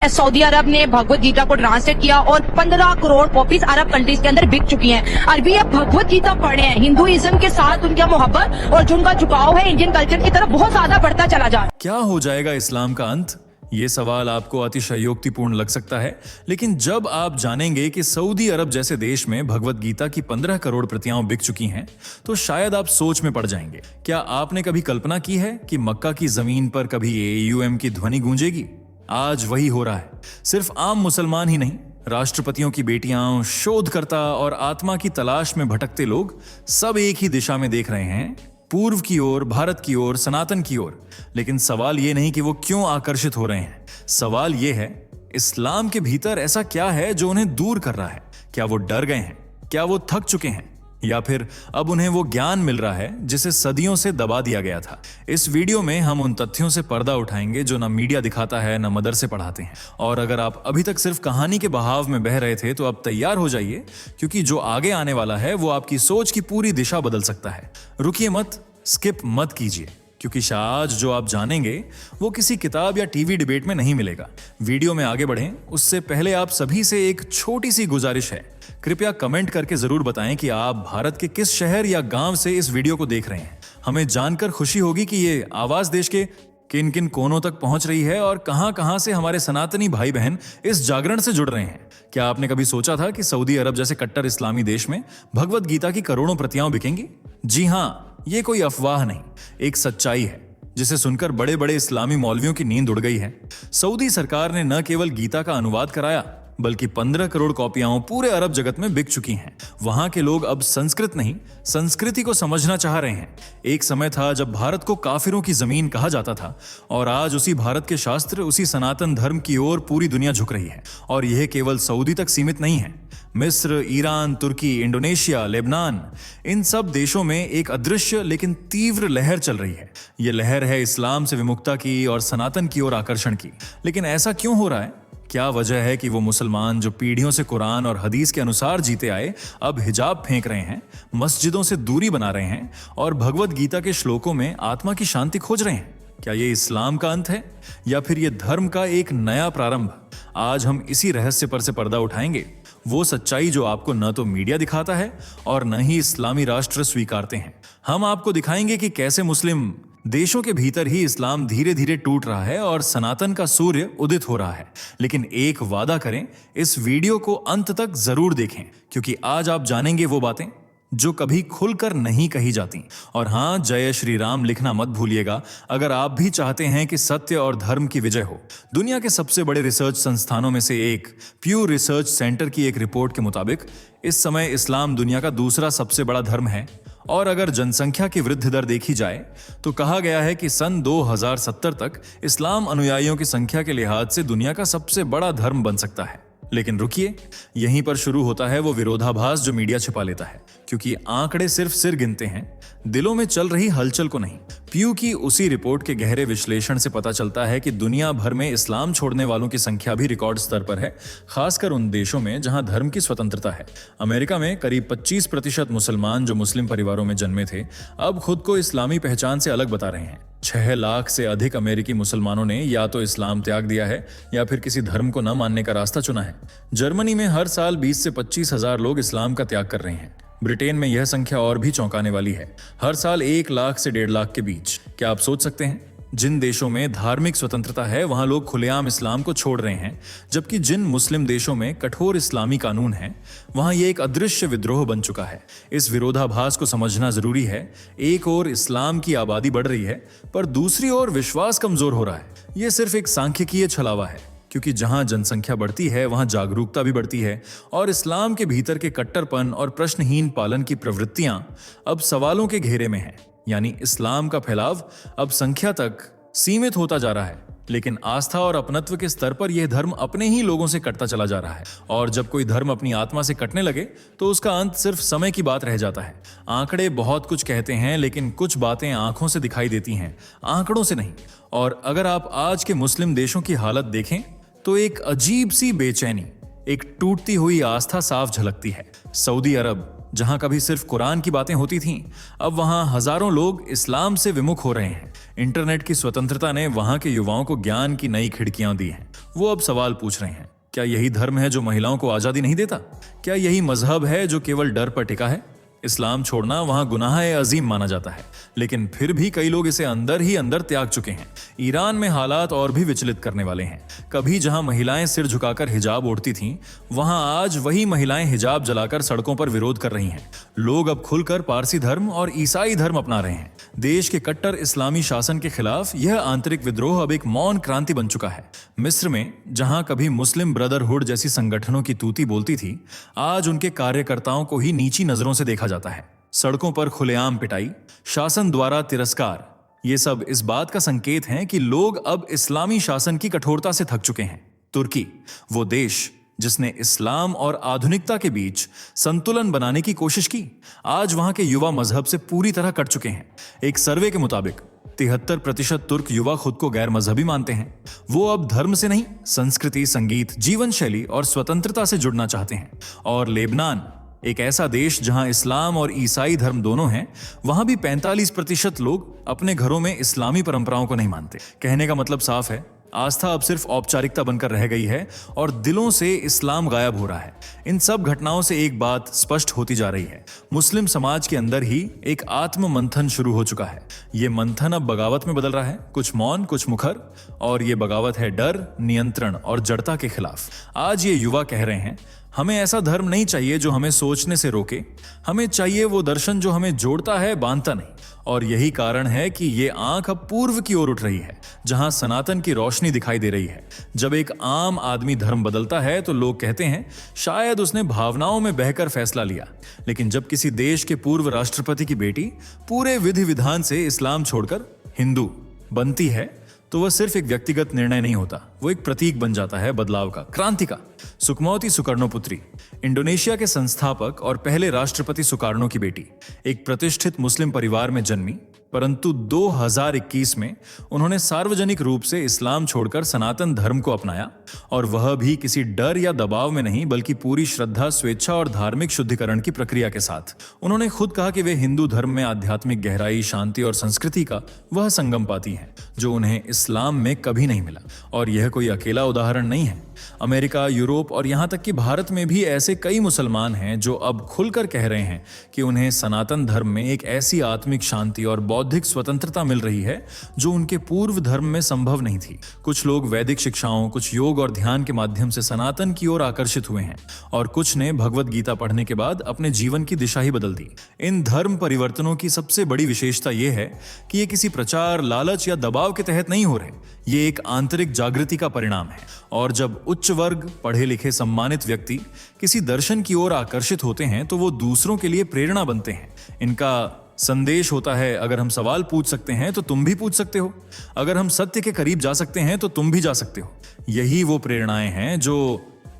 Saudi अरब ने भगवत गीता को translate किया और 15 करोड़ कॉपीज अरब कंट्रीज के अंदर बिक चुकी हैं। अरबी अब भगवत गीता पढ़े हैं। हिंदुइज्म के साथ उनका मोहब्बत और जो उनका झुकाव है इंडियन कल्चर की तरफ बहुत ज्यादा बढ़ता चला जा रहा है। क्या हो जाएगा इस्लाम का अंत? ये सवाल आपको अतिशयोक्तिपूर्ण लग सकता है, लेकिन जब आप जानेंगे कि सऊदी अरब जैसे देश में भगवत गीता की 15 करोड़ प्रतियां बिक चुकी हैं, तो शायद आप सोच में पड़ जाएंगे। क्या आपने कभी कल्पना की है कि मक्का की जमीन पर कभी AUM की ध्वनि गूंजेगी? आज वही हो रहा है। सिर्फ आम मुसलमान ही नहीं, राष्ट्रपतियों की बेटियां, शोधकर्ता और आत्मा की तलाश में भटकते लोग सब एक ही दिशा में देख रहे हैं, पूर्व की ओर, भारत की ओर, सनातन की ओर। लेकिन सवाल ये नहीं कि वो क्यों आकर्षित हो रहे हैं। सवाल ये है, इस्लाम के भीतर ऐसा क्या है जो उन्हें दूर कर रहा है? क्या वो डर गए हैं? क्या वो थक चुके हैं? या फिर अब उन्हें वो ज्ञान मिल रहा है जिसे सदियों से दबा दिया गया था? इस वीडियो में हम उन तथ्यों से पर्दा उठाएंगे जो ना मीडिया दिखाता है, ना मदरसे पढ़ाते हैं। और अगर आप अभी तक सिर्फ कहानी के बहाव में बह रहे थे, तो अब तैयार हो जाइए, क्योंकि जो आगे आने वाला है वो आपकी सोच की पूरी दिशा बदल सकता है। रुकिए मत, स्किप मत कीजिए, क्योंकि आज जो आप जानेंगे वो किसी किताब या टीवी डिबेट में नहीं मिलेगा। वीडियो में आगे बढ़ें उससे पहले आप सभी से एक छोटी सी गुजारिश है। कृपया कमेंट करके जरूर बताएं कि आप भारत के किस शहर या गांव से इस वीडियो को देख रहे हैं। हमें जानकर खुशी होगी कि ये आवाज देश के किन किन कोनों तक पहुंच रही है और कहां कहां से हमारे सनातनी भाई बहन इस जागरण से जुड़ रहे हैं। क्या आपने कभी सोचा था कि सऊदी अरब जैसे कट्टर इस्लामी देश में भगवत गीता की करोड़ों प्रतियां बिकेंगी? जी हां, ये कोई अफवाह नहीं, एक सच्चाई है जिसे सुनकर बड़े बड़े इस्लामी मौलवियों की नींद उड़ गई है। सऊदी सरकार ने न केवल गीता का अनुवाद कराया, बल्कि 15 करोड़ कॉपियां पूरे अरब जगत में बिक चुकी हैं। वहां के लोग अब संस्कृत नहीं, संस्कृति को समझना चाह रहे हैं। एक समय था जब भारत को काफिरों की जमीन कहा जाता था, और आज उसी भारत के शास्त्र, उसी सनातन धर्म की ओर पूरी दुनिया झुक रही है। और यह केवल सऊदी तक सीमित नहीं है। मिस्र, ईरान, तुर्की, इंडोनेशिया, लेबनान, इन सब देशों में एक अदृश्य लेकिन तीव्र लहर चल रही है। यह लहर है इस्लाम से विमुक्ता की और सनातन की ओर आकर्षण की। लेकिन ऐसा क्यों हो रहा है? क्या वजह है कि वो मुसलमान जो पीढ़ियों से कुरान और हदीस के अनुसार जीते आए, अब हिजाब फेंक रहे हैं, मस्जिदों से दूरी बना रहे हैं और भगवत गीता के श्लोकों में आत्मा की शांति खोज रहे हैं? क्या ये इस्लाम का अंत है या फिर ये धर्म का एक नया प्रारंभ? आज हम इसी रहस्य पर से पर्दा उठाएंगे, वो सच्चाई जो आपको न तो मीडिया दिखाता है और न ही इस्लामी राष्ट्र स्वीकारते हैं। हम आपको दिखाएंगे कि कैसे मुस्लिम देशों के भीतर ही इस्लाम धीरे धीरे टूट रहा है और सनातन का सूर्य उदित हो रहा है। लेकिन एक वादा करें, इस वीडियो को अंत तक जरूर देखें, क्योंकि आज आप जानेंगे वो बातें जो कभी खुलकर नहीं कही जाती। और हाँ, जय श्री राम लिखना मत भूलिएगा अगर आप भी चाहते हैं कि सत्य और धर्म की विजय हो। दुनिया के सबसे बड़े रिसर्च संस्थानों में से एक प्यू रिसर्च सेंटर की एक रिपोर्ट के मुताबिक इस समय इस्लाम दुनिया का दूसरा सबसे बड़ा धर्म है। और अगर जनसंख्या की वृद्धि दर देखी जाए तो कहा गया है कि सन 2070 तक इस्लाम अनुयायियों की संख्या के लिहाज से दुनिया का सबसे बड़ा धर्म बन सकता है। लेकिन रुकिए, यहीं पर शुरू होता है वो विरोधाभास जो मीडिया छिपा लेता है, क्योंकि आंकड़े सिर्फ सिर गिनते हैं, दिलों में चल रही हलचल को नहीं। प्यू की उसी रिपोर्ट के गहरे विश्लेषण से पता चलता है कि दुनिया भर में इस्लाम छोड़ने वालों की संख्या भी रिकॉर्ड स्तर पर है, खासकर उन देशों में जहां धर्म की स्वतंत्रता है। अमेरिका में करीब 25% मुसलमान जो मुस्लिम परिवारों में जन्मे थे, अब खुद को इस्लामी पहचान से अलग बता रहे हैं। 6 लाख से अधिक अमेरिकी मुसलमानों ने या तो इस्लाम त्याग दिया है या फिर किसी धर्म को न मानने का रास्ता चुना है। जर्मनी में हर साल 20 से 25 हजार लोग इस्लाम का त्याग कर रहे हैं। ब्रिटेन में यह संख्या और भी चौंकाने वाली है, हर साल 1 लाख से 1.5 लाख के बीच। क्या आप सोच सकते हैं? जिन देशों में धार्मिक स्वतंत्रता है वहां लोग खुलेआम इस्लाम को छोड़ रहे हैं, जबकि जिन मुस्लिम देशों में कठोर इस्लामी कानून हैं वहां यह एक अदृश्य विद्रोह बन चुका है। इस विरोधाभास को समझना जरूरी है। एक ओर इस्लाम की आबादी बढ़ रही है, पर दूसरी ओर विश्वास कमजोर हो रहा है। यह सिर्फ एक सांख्यिकीय छलावा है, क्योंकि जहां जनसंख्या बढ़ती है वहां जागरूकता भी बढ़ती है और इस्लाम के भीतर के कट्टरपन और प्रश्नहीन पालन की प्रवृत्तियां अब सवालों के घेरे में हैं। यानी इस्लाम का फैलाव अब संख्या तक सीमित होता जा रहा है, लेकिन आस्था और अपनत्व के स्तर पर यह धर्म अपने ही लोगों से कटता चला जा रहा है। और जब कोई धर्म अपनी आत्मा से कटने लगे तो उसका अंत सिर्फ समय की बात रह जाता है। आंकड़े बहुत कुछ कहते हैं, लेकिन कुछ बातें आंखों से दिखाई देती हैं, आंकड़ों से नहीं। और अगर आप आज के मुस्लिम देशों की हालत देखें तो एक अजीब सी बेचैनी, एक टूटती हुई आस्था साफ झलकती है। सऊदी अरब, जहां कभी सिर्फ कुरान की बातें होती थीं, अब वहां हजारों लोग इस्लाम से विमुख हो रहे हैं। इंटरनेट की स्वतंत्रता ने वहां के युवाओं को ज्ञान की नई खिड़कियां दी हैं। वो अब सवाल पूछ रहे हैं, क्या यही धर्म है जो महिलाओं को आजादी नहीं देता? क्या यही मजहब है जो केवल डर पर टिका है? इस्लाम छोड़ना वहां गुनाह अजीम माना जाता है, लेकिन फिर भी कई लोग इसे अंदर ही अंदर त्याग चुके हैं। ईरान में हालात और भी विचलित करने वाले हैं। कभी जहां महिलाएं सिर झुकाकर हिजाब ओढ़ती थीं, वहां आज वही महिलाएं हिजाब जलाकर सड़कों पर विरोध कर रही हैं। लोग अब खुलकर पारसी धर्म और ईसाई धर्म अपना रहे हैं। देश के कट्टर इस्लामी शासन के खिलाफ यह आंतरिक विद्रोह अब एक मौन क्रांति बन चुका है। मिस्र में जहां कभी मुस्लिम ब्रदरहुड जैसी संगठनों की तूती बोलती थी, आज उनके कार्यकर्ताओं को ही नीची नजरों से देखा जाता है। सड़कों पर खुलेआम पिटाई, शासन द्वारा तिरस्कार, ये सब इस बात का संकेत हैं कि लोग अब इस्लामी शासन की कठोरता से थक चुके हैं। तुर्की, वो देश जिसने इस्लाम और आधुनिकता के बीच संतुलन बनाने की कोशिश की, आज वहां के युवा मजहब से पूरी तरह कट चुके हैं। एक सर्वे के मुताबिक 73% तुर्क युवा खुद को गैर मजहबी मानते हैं। वो अब धर्म से नहीं, संस्कृति, संगीत, जीवन शैली और स्वतंत्रता से जुड़ना चाहते हैं। और लेबनान, एक ऐसा देश जहां इस्लाम और ईसाई धर्म दोनों हैं, वहां भी 45% लोग अपने घरों में इस्लामी परंपराओं को नहीं मानते। कहने का मतलब साफ है, आस्था अब सिर्फ औपचारिकता बनकर रह गई है और दिलों से इस्लाम गायब हो रहा है। इन सब घटनाओं से एक बात स्पष्ट होती जा रही है, मुस्लिम समाज के अंदर ही एक आत्म मंथन शुरू हो चुका है। ये मंथन अब बगावत में बदल रहा है, कुछ मौन, कुछ मुखर, और ये बगावत है डर, नियंत्रण और जड़ता के खिलाफ। आज ये युवा कह रहे हैं, हमें ऐसा धर्म नहीं चाहिए जो हमें सोचने से रोके, हमें चाहिए वो दर्शन जो हमें जोड़ता है, बांधता नहीं। और यही कारण है कि ये आंख अब पूर्व की ओर उठ रही है, जहां सनातन की रोशनी दिखाई दे रही है। जब एक आम आदमी धर्म बदलता है तो लोग कहते हैं शायद उसने भावनाओं में बहकर फैसला लिया, लेकिन जब किसी देश के पूर्व राष्ट्रपति की बेटी पूरे विधि विधान से इस्लाम छोड़कर हिंदू बनती है, तो वह सिर्फ एक व्यक्तिगत निर्णय नहीं होता, वो एक प्रतीक बन जाता है बदलाव का, क्रांति का। सुकमौती सुकर्णोपुत्री, इंडोनेशिया के संस्थापक और पहले राष्ट्रपति सुकार्नो की बेटी, एक प्रतिष्ठित मुस्लिम परिवार में जन्मी, परंतु 2021 में उन्होंने सार्वजनिक रूप से इस्लाम छोड़कर सनातन धर्म को अपनाया, और वह भी किसी डर या दबाव में नहीं, बल्कि पूरी श्रद्धा, स्वेच्छा और धार्मिक शुद्धिकरण की प्रक्रिया के साथ। उन्होंने खुद कहा कि वे हिंदू धर्म में आध्यात्मिक गहराई, शांति और संस्कृति का वह संगम पाती हैं जो उन्हें इस्लाम में कभी नहीं मिला। और यह कोई अकेला उदाहरण नहीं है। अमेरिका, यूरोप और यहां तक कि भारत में भी ऐसे कई मुसलमान हैं जो अब खुलकर कह रहे हैं कि उन्हें सनातन धर्म में एक ऐसी आत्मिक शांति और बौद्धिक स्वतंत्रता मिल रही है जो उनके पूर्व धर्म में संभव नहीं थी। कुछ लोग वैदिक शिक्षाओं, कुछ योग और ध्यान के माध्यम से सनातन की ओर आकर्षित हुए हैं, और कुछ ने भगवत गीता पढ़ने के बाद अपने जीवन की दिशा ही बदल दी। इन धर्म परिवर्तनों की सबसे बड़ी विशेषता यह है कि ये किसी प्रचार, लालच या दबाव के तहत नहीं हो रहे। ये एक आंतरिक जागृति का परिणाम है। और जब उच्च वर्ग, पढ़े लिखे, सम्मानित व्यक्ति किसी दर्शन की ओर आकर्षित होते हैं तो वो दूसरों के लिए प्रेरणा बनते हैं। इनका संदेश होता है, अगर हम सवाल पूछ सकते हैं तो तुम भी पूछ सकते हो, अगर हम सत्य के करीब जा सकते हैं तो तुम भी जा सकते हो। यही वो प्रेरणाएं हैं जो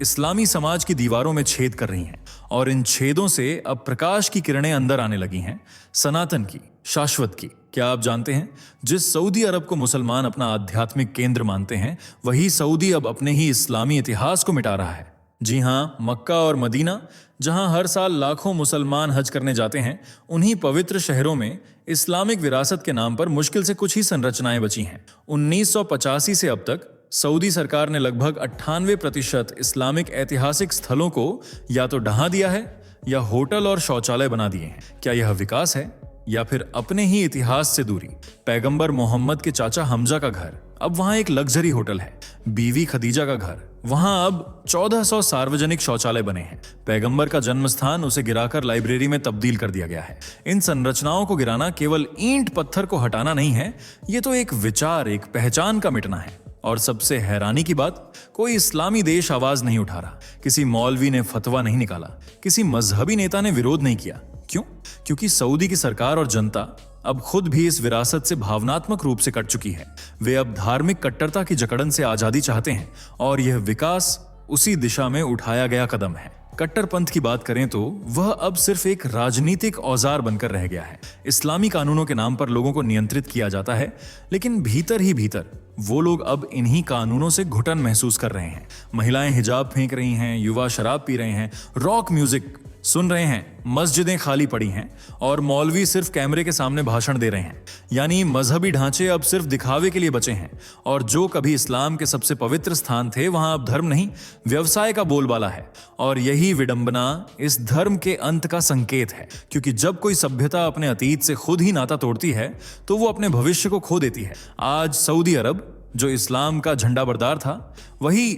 इस्लामी समाज की दीवारों में छेद कर रही हैं, और इन छेदों से अब प्रकाश की किरणें अंदर आने लगी हैं, सनातन की, शाश्वत की। क्या आप जानते हैं, जिस सऊदी अरब को मुसलमान अपना आध्यात्मिक केंद्र मानते हैं, वही सऊदी अब अपने ही इस्लामी इतिहास को मिटा रहा है। जी हां, मक्का और मदीना, जहां हर साल लाखों मुसलमान हज करने जाते हैं, उन्हीं पवित्र शहरों में इस्लामिक विरासत के नाम पर मुश्किल से कुछ ही संरचनाएं बची हैं। 1985 से अब तक सऊदी सरकार ने लगभग 98% इस्लामिक ऐतिहासिक स्थलों को या तो ढहा दिया है या होटल और शौचालय बना दिए हैं। क्या यह विकास है या फिर अपने ही इतिहास से दूरी? पैगंबर मोहम्मद के चाचा हमजा का घर, अब वहां एक लग्जरी होटल है। बीवी खदीजा का घर, वहां अब 1400 सार्वजनिक शौचालय बने हैं। पैगंबर का जन्म स्थान, उसे गिराकर लाइब्रेरी में तब्दील कर दिया गया है। इन संरचनाओं को गिराना केवल ईंट पत्थर को हटाना नहीं है, ये तो एक विचार, एक पहचान का मिटना है। और सबसे हैरानी की बात, कोई इस्लामी देश आवाज नहीं उठा रहा, किसी मौलवी ने फतवा नहीं निकाला, किसी मजहबी नेता ने विरोध नहीं किया। क्यों? क्योंकि सऊदी की सरकार और जनता अब खुद भी इस विरासत से भावनात्मक रूप से कट चुकी है। वे अब धार्मिक कट्टरता की जकड़न से आजादी चाहते हैं, और यह विकास उसी दिशा में उठाया गया कदम है। कट्टरपंथ की बात करें तो वह अब सिर्फ एक राजनीतिक औजार बनकर रह गया है। इस्लामी कानूनों के नाम पर लोगों को नियंत्रित किया जाता है, लेकिन भीतर ही भीतर वो लोग अब इन्हीं कानूनों से घुटन महसूस कर रहे हैं। महिलाएं हिजाब फेंक रही हैं, युवा शराब पी रहे हैं, रॉक म्यूजिक सुन रहे हैं, मस्जिदें खाली पड़ी हैं और मौलवी सिर्फ कैमरे के सामने भाषण दे रहे हैं। यानी मजहबी ढांचे अब सिर्फ दिखावे के लिए बचे हैं और जो कभी इस्लाम के सबसे पवित्र स्थान थे वहां अब धर्म नहीं, व्यवसाय का बोलबाला है। और यही विडंबना इस धर्म के अंत का संकेत है, क्योंकि जब कोई सभ्यता अपने अतीत से खुद ही नाता तोड़ती है तो वो अपने भविष्य को खो देती है। आज सऊदी अरब, जो इस्लाम का झंडा बरदार था, वही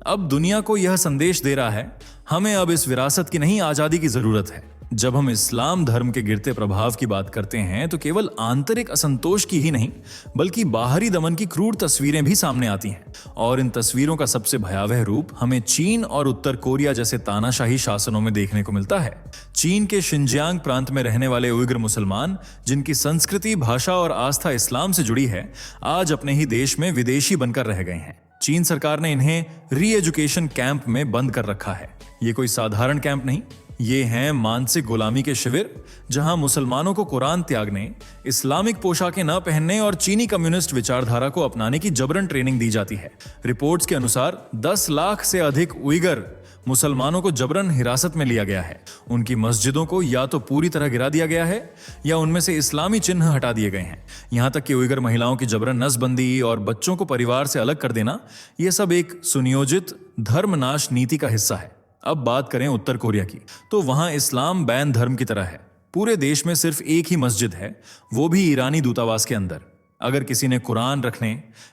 अब दुनिया को यह संदेश दे रहा है, हमें अब इस विरासत की नहीं, आजादी की जरूरत है। जब हम इस्लाम धर्म के गिरते प्रभाव की बात करते हैं तो केवल आंतरिक असंतोष की ही नहीं, बल्कि बाहरी दमन की क्रूर तस्वीरें भी सामने आती हैं। और इन तस्वीरों का सबसे भयावह रूप हमें चीन और उत्तर कोरिया जैसे तानाशाही शासनों में देखने को मिलता है। चीन के शिनजियांग प्रांत में रहने वाले उइगर मुसलमान, जिनकी संस्कृति, भाषा और आस्था इस्लाम से जुड़ी है, आज अपने ही देश में विदेशी बनकर रह गए हैं। चीन सरकार ने इन्हें री एजुकेशन कैंप में बंद कर रखा है। ये कोई साधारण कैंप नहीं, ये हैं मानसिक गुलामी के शिविर, जहां मुसलमानों को कुरान त्यागने, इस्लामिक पोशाकें न पहनने और चीनी कम्युनिस्ट विचारधारा को अपनाने की जबरन ट्रेनिंग दी जाती है। रिपोर्ट्स के अनुसार 10 लाख से अधिक उइगर मुसलमानों को जबरन हिरासत में लिया गया है। उनकी मस्जिदों को या तो पूरी तरह गिरा दिया गया है या उनमें से इस्लामी चिन्ह हटा दिए गए हैं। यहां तक कि उइगर महिलाओं की जबरन नसबंदी और बच्चों को परिवार से अलग कर देना, यह सब एक सुनियोजित धर्मनाश नीति का हिस्सा है। अब बात करें उत्तर कोरिया की, तो वहां इस्लाम बैन धर्म की तरह है। पूरे देश में सिर्फ एक ही मस्जिद है, वो भी ईरानी दूतावास के अंदर। अगर किसी ने कुरान रखने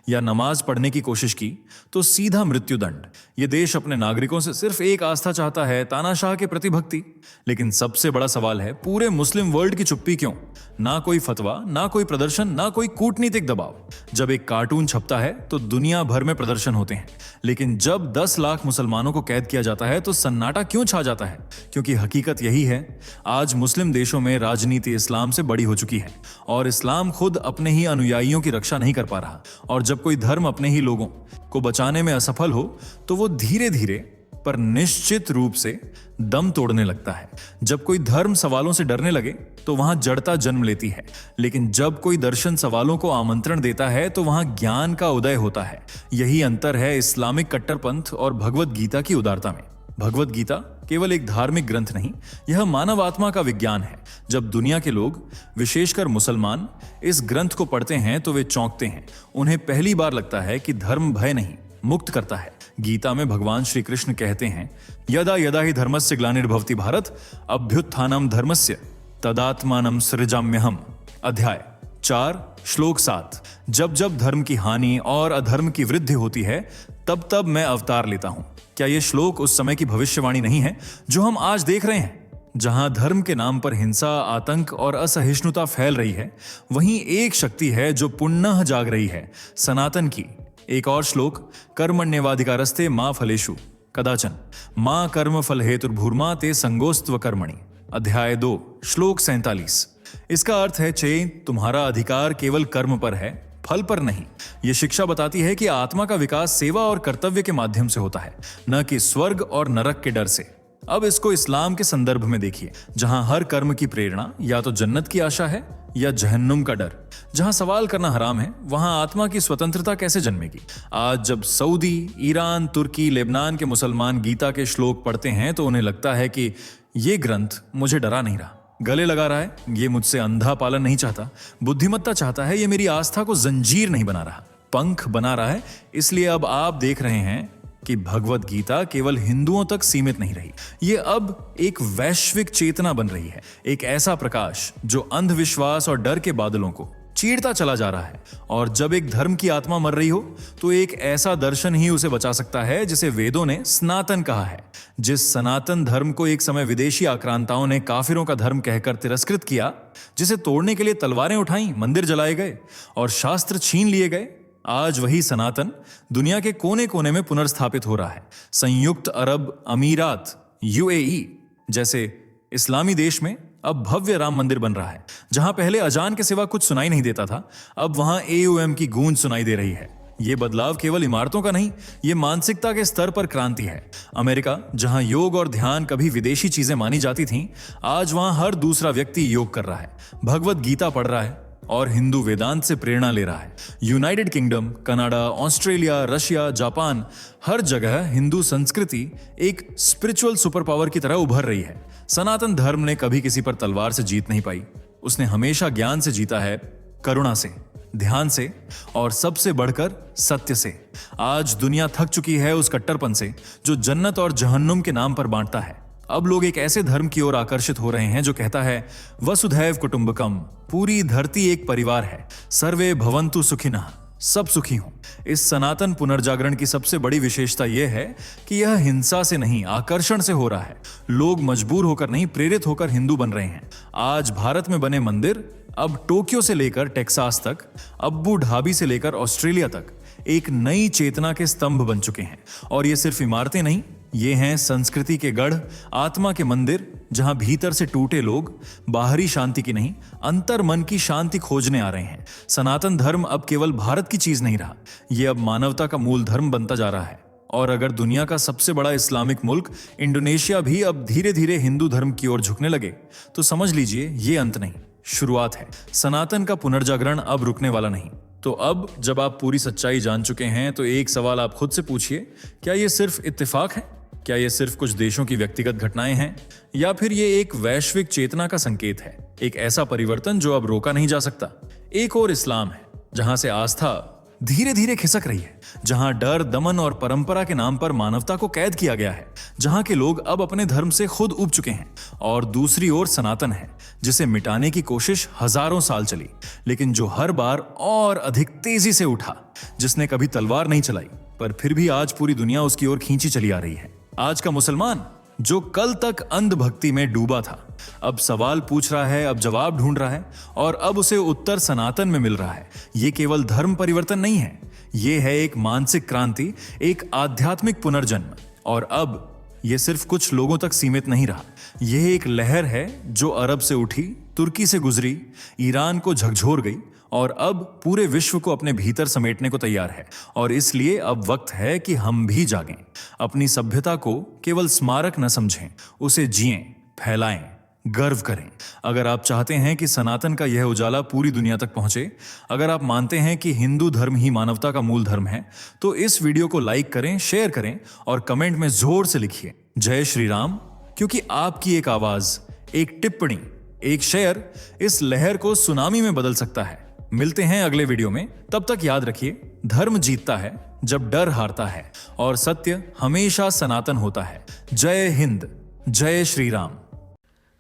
या नमाज पढ़ने की कोशिश की तो सीधा मृत्युदंड। ये देश अपने नागरिकों से सिर्फ एक आस्था चाहता है, तानाशाह के प्रति भक्ति। लेकिन सबसे बड़ा सवाल है, पूरे मुस्लिम वर्ल्ड की चुप्पी क्यों? ना कोई फतवा, ना कोई प्रदर्शन, ना कोई कूटनीतिक दबाव। जब एक कार्टून छपता है तो दुनिया भर में प्रदर्शन होते हैं, लेकिन जब 10 लाख मुसलमानों को कैद किया जाता है तो सन्नाटा क्यों छा जाता है? क्योंकि हकीकत यही है, आज मुस्लिम देशों में राजनीति इस्लाम से बड़ी हो चुकी है और इस्लाम खुद अपने ही अनुयायियों की रक्षा नहीं कर पा रहा। और जब कोई धर्म अपने ही लोगों को बचाने में असफल हो तो वो धीरे धीरे पर निश्चित रूप से दम तोड़ने लगता है। जब कोई धर्म सवालों से डरने लगे तो वहां जड़ता जन्म लेती है, लेकिन जब कोई दर्शन सवालों को आमंत्रण देता है तो वहां ज्ञान का उदय होता है। यही अंतर है इस्लामिक कट्टरपंथ और भगवत गीता की उदारता में। भगवत गीता केवल एक धार्मिक ग्रंथ नहीं, यह मानव आत्मा का विज्ञान है। जब दुनिया के लोग, विशेषकर मुसलमान, इस ग्रंथ को पढ़ते हैं तो वे चौंकते हैं। उन्हें पहली बार लगता है कि धर्म भय नहीं, मुक्त करता है। गीता में भगवान श्री कृष्ण कहते हैं, यदा यदा हि धर्मस्य ग्लानिर्भवति भारत अभ्युत्थानम धर्मस्य तदात्मानं सृजाम्यहम्। अध्याय 4 श्लोक 7। जब जब धर्म की हानि और अधर्म की वृद्धि होती है तब तब मैं अवतार लेता हूं। क्या यह श्लोक उस समय की भविष्यवाणी नहीं है जो हम आज देख रहे हैं? जहां धर्म के नाम पर हिंसा, आतंक और असहिष्णुता फैल रही है, वहीं एक शक्ति है जो पुनः जाग रही है, सनातन की। एक और श्लोक, कर्मण्येवाधिकारस्ते मा फलेषु कदाचन मा कर्म फल हेतुर्भूर्मा ते संगोस्त्व कर्मणि। अध्याय 2 श्लोक 47। इसका अर्थ है, चे तुम्हारा अधिकार केवल कर्म पर है, फल पर नहीं। यह शिक्षा बताती है कि आत्मा का विकास सेवा और कर्तव्य के माध्यम से होता है, न कि स्वर्ग और नरक के डर से। अब इसको इस्लाम के संदर्भ में देखिए, जहां हर कर्म की प्रेरणा या तो जन्नत की आशा है या जहन्नुम का डर। जहां सवाल करना हराम है, वहां आत्मा की स्वतंत्रता कैसे जन्मेगी? आज जब सऊदी, ईरान, तुर्की, लेबनान के मुसलमान गीता के श्लोक पढ़ते हैं तो उन्हें लगता है कि ये ग्रंथ मुझे डरा नहीं रहा, गले लगा रहा है, ये मुझसे अंधा पालन नहीं चाहता, बुद्धिमत्ता चाहता है, ये मेरी आस्था को जंजीर नहीं बना रहा, पंख बना रहा है। इसलिए अब आप देख रहे हैं कि भगवत गीता केवल हिंदुओं तक सीमित नहीं रही, ये अब एक वैश्विक चेतना बन रही है। एक ऐसा प्रकाश जो अंधविश्वास और डर के बादलों को चीरता चला जा रहा है। और जब एक धर्म की आत्मा मर रही हो तो एक ऐसा दर्शन ही उसे बचा सकता है जिसे वेदों ने सनातन कहा है। जिस सनातन धर्म को एक समय विदेशी आक्रांताओं ने काफिरों का धर्म कहकर तिरस्कृत किया, जिसे तोड़ने के लिए तलवारें उठाई, मंदिर जलाए गए और शास्त्र छीन लिए गए, आज वही सनातन दुनिया के कोने कोने में पुनर्स्थापित हो रहा है। संयुक्त अरब अमीरात, यूएई जैसे इस्लामी देश में अब भव्य राम मंदिर बन रहा है। जहां पहले अजान के सिवा कुछ सुनाई नहीं देता था, अब वहां एयूएम की गूंज सुनाई दे रही है। यह बदलाव केवल इमारतों का नहीं, यह मानसिकता के स्तर पर क्रांति है। अमेरिका, जहां योग और ध्यान कभी विदेशी चीजें मानी जाती थीं, आज वहां हर दूसरा व्यक्ति योग कर रहा है, भगवत गीता पढ़ रहा है और हिंदू वेदांत से प्रेरणा ले रहा है। United Kingdom, Canada, Australia, Russia, Japan, हर जगह हिंदू संस्कृति एक स्पिरिचुअल सुपर पावर की तरह उभर रही है। सनातन धर्म ने कभी किसी पर तलवार से जीत नहीं पाई। उसने हमेशा ज्ञान से जीता है, करुणा से, ध्यान से और सबसे बढ़कर सत्य से। आज दुनिया थक चुकी है उस कट्टरपन से जो जन्नत और जहन्नुम के नाम पर बांटता है। अब लोग एक ऐसे धर्म की ओर आकर्षित हो रहे हैं जो कहता है वसुधैव कुटुंबकम, पूरी धरती एक परिवार है, सर्वे भवन्तु सुखिनः, सब सुखी हों। इस सनातन पुनर्जागरण की सबसे बड़ी विशेषता यह है कि यह हिंसा से नहीं, आकर्षण से हो रहा है। लोग मजबूर होकर नहीं, प्रेरित होकर हिंदू बन रहे हैं। आज भारत में बने मंदिर अब टोक्यो से लेकर टेक्सास तक, अब्बू ढाबी से लेकर ऑस्ट्रेलिया तक एक नई चेतना के स्तंभ बन चुके हैं। और ये सिर्फ इमारतें नहीं, ये हैं संस्कृति के गढ़, आत्मा के मंदिर, जहां भीतर से टूटे लोग बाहरी शांति की नहीं, अंतर मन की शांति खोजने आ रहे हैं। सनातन धर्म अब केवल भारत की चीज नहीं रहा, ये अब मानवता का मूल धर्म बनता जा रहा है। और अगर दुनिया का सबसे बड़ा इस्लामिक मुल्क इंडोनेशिया भी अब धीरे धीरे हिंदू धर्म की ओर झुकने लगे, तो समझ लीजिए ये अंत नहीं, शुरुआत है। सनातन का पुनर्जागरण अब रुकने वाला नहीं। तो अब जब आप पूरी सच्चाई जान चुके हैं, तो एक सवाल आप खुद से पूछिए, क्या ये सिर्फ इत्तेफाक है? क्या ये सिर्फ कुछ देशों की व्यक्तिगत घटनाएं हैं, या फिर ये एक वैश्विक चेतना का संकेत है, एक ऐसा परिवर्तन जो अब रोका नहीं जा सकता? एक और इस्लाम है जहां से आस्था धीरे धीरे खिसक रही है, जहां डर, दमन और परंपरा के नाम पर मानवता को कैद किया गया है, जहां के लोग अब अपने धर्म से खुद उब चुके हैं। और दूसरी ओर सनातन है, जिसे मिटाने की कोशिश हजारों साल चली, लेकिन जो हर बार और अधिक तेजी से उठा, जिसने कभी तलवार नहीं चलाई, पर फिर भी आज पूरी दुनिया उसकी ओर खींची चली आ रही है। आज का मुसलमान जो कल तक अंधभक्ति में डूबा था, अब सवाल पूछ रहा है, अब जवाब ढूंढ रहा है, और अब उसे उत्तर सनातन में मिल रहा है। ये केवल धर्म परिवर्तन नहीं है, ये है एक मानसिक क्रांति, एक आध्यात्मिक पुनर्जन्म। और अब ये सिर्फ कुछ लोगों तक सीमित नहीं रहा, यह एक लहर है जो अरब से उठी, तुर्की से गुजरी, ईरान को झकझोर गई और अब पूरे विश्व को अपने भीतर समेटने को तैयार है। और इसलिए अब वक्त है कि हम भी जागें, अपनी सभ्यता को केवल स्मारक न समझें, उसे जिएं, फैलाएं, गर्व करें। अगर आप चाहते हैं कि सनातन का यह उजाला पूरी दुनिया तक पहुंचे, अगर आप मानते हैं कि हिंदू धर्म ही मानवता का मूल धर्म है, तो इस वीडियो को लाइक करें, शेयर करें और कमेंट में जोर से लिखिए जय श्री राम, क्योंकि आपकी एक आवाज, एक टिप्पणी, एक शेयर इस लहर को सुनामी में बदल सकता है। मिलते हैं अगले वीडियो में, तब तक याद रखिए, धर्म जीतता है जब डर हारता है और सत्य हमेशा सनातन होता है। जय हिंद, जय श्री राम।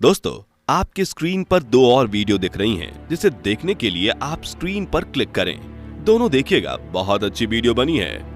दोस्तों, आपके स्क्रीन पर 2 और वीडियो दिख रही हैं, जिसे देखने के लिए आप स्क्रीन पर क्लिक करें। दोनों देखिएगा, बहुत अच्छी वीडियो बनी है।